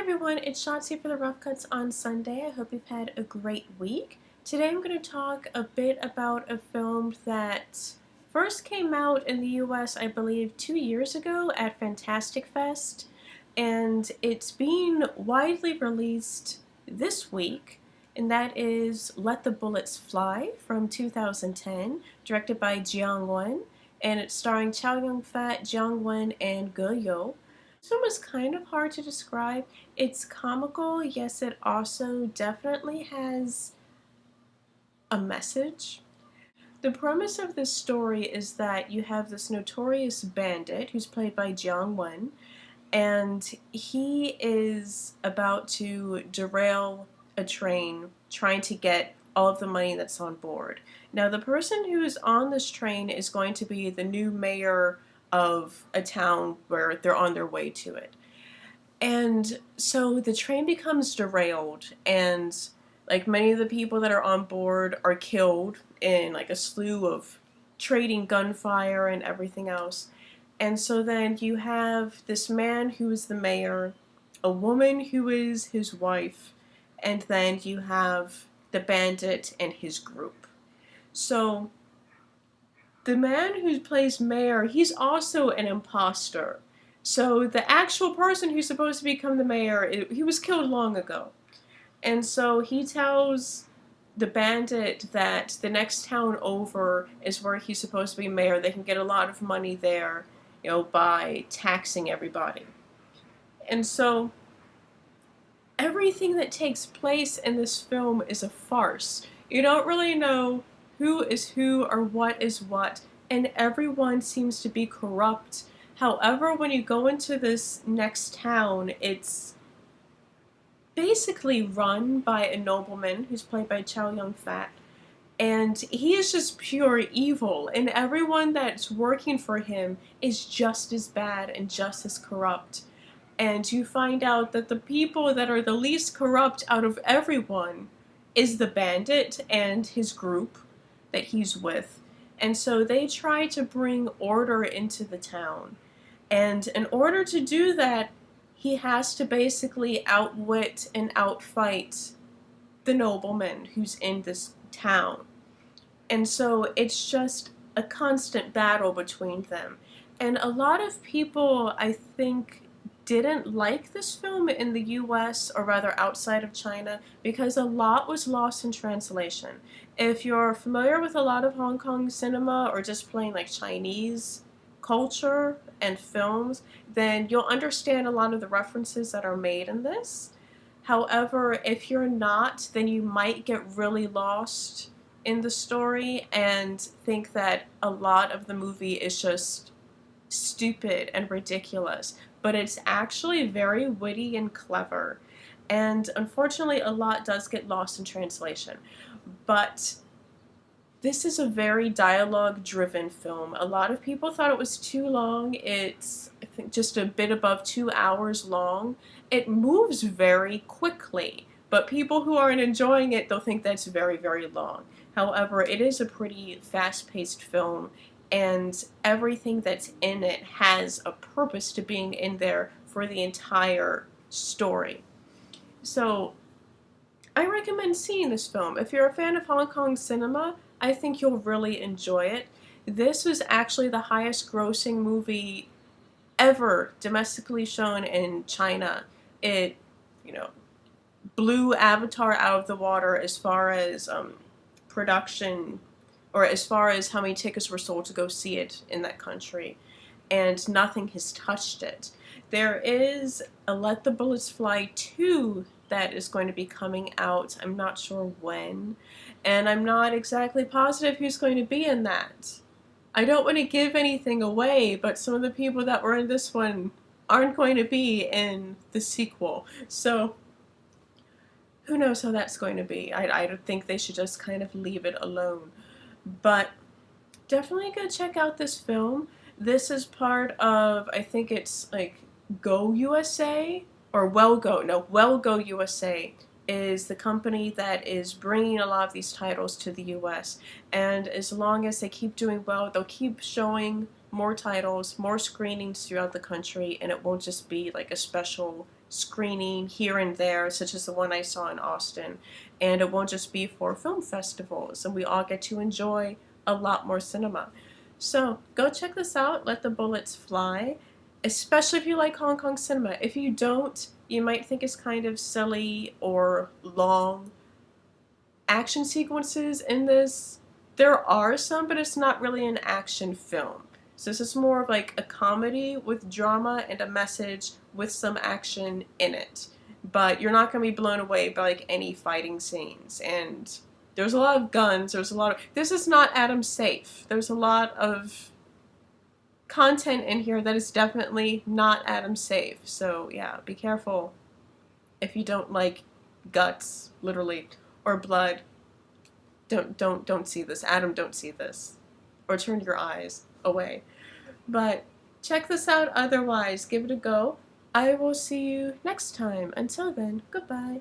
everyone, it's Shotzi for the Rough Cuts on Sunday. I hope you've had a great week. Today I'm going to talk a bit about a film that first came out in the US, I believe, 2 years ago at Fantastic Fest, and it's being widely released this week, and that is Let the Bullets Fly from 2010, directed by Jiang, and it's starring Chow Yun-fat, Jiang, and Ge Yo. This one was kind of hard to describe. It's comical, yes, it also definitely has a message. The premise of this story is that you have this notorious bandit who's played by Jiang, and he is about to derail a train trying to get all of the money that's on board. Now, the person who's on this train is going to be the new mayor of a town where they're on their way to it. And so the train becomes derailed, and like many of the people that are on board are killed in like a slew of trading gunfire and everything else. And so then you have this man who is the mayor, a woman who is his wife, and then you have the bandit and his group. So the man who plays mayor, he's also an imposter. So the actual person who's supposed to become the mayor, he was killed long ago. And so he tells the bandit that the next town over is where he's supposed to be mayor. They can get a lot of money there, by taxing everybody. And so everything that takes place in this film is a farce. You don't really know who is who or what is what, and everyone seems to be corrupt. However, when you go into this next town, it's basically run by a nobleman who's played by Chow Yun-fat, and he is just pure evil, and everyone that's working for him is just as bad and just as corrupt. And you find out that the people that are the least corrupt out of everyone is the bandit and his group that he's with. And so they try to bring order into the town. And in order to do that, he has to basically outwit and outfight the nobleman who's in this town. And so it's just a constant battle between them. And a lot of people, I think, didn't like this film in the US, or rather outside of China, because a lot was lost in translation. If you're familiar with a lot of Hong Kong cinema or just plain like Chinese culture and films, then you'll understand a lot of the references that are made in this. However, if you're not, then you might get really lost in the story and think that a lot of the movie is just stupid and ridiculous, but it's actually very witty and clever. And unfortunately, a lot does get lost in translation. But this is a very dialogue-driven film. A lot of people thought it was too long. It's, I think, just a bit above 2 hours long. It moves very quickly, but people who aren't enjoying it, they'll think that's very, very long. However, it is a pretty fast-paced film, and everything that's in it has a purpose to being in there for the entire story. So I recommend seeing this film. If you're a fan of Hong Kong cinema, I think you'll really enjoy it. This was actually the highest grossing movie ever domestically shown in China. It, blew Avatar out of the water as far as production, or as far as how many tickets were sold to go see it in that country, and nothing has touched it. There is a Let the Bullets Fly 2 that is going to be coming out. I'm not sure when, and I'm not exactly positive who's going to be in that. I don't want to give anything away, but some of the people that were in this one aren't going to be in the sequel, so who knows how that's going to be. I think they should just kind of leave it alone. But definitely go check out this film. This is part of, I think it's like Go USA, or Well Go, no, Well Go USA is the company that is bringing a lot of these titles to the US. And as long as they keep doing well, they'll keep showing more titles, more screenings throughout the country, and it won't just be like a special screening here and there, such as the one I saw in Austin. And it won't just be for film festivals, and we all get to enjoy a lot more cinema. So go check this out, Let the Bullets Fly, especially if you like Hong Kong cinema. If you don't, you might think it's kind of silly or long. Action sequences in this, there are some, but it's not really an action film. So this is more of like a comedy with drama and a message with some action in it. But you're not going to be blown away by like any fighting scenes. And there's a lot of guns. There's a lot of. This is not Adam safe. There's a lot of content in here that is definitely not Adam safe. So yeah, be careful if you don't like guts, literally, or blood. Don't see this. Adam, don't see this. Or turn your eyes away. But check this out otherwise. Give it a go. I will see you next time. Until then, goodbye.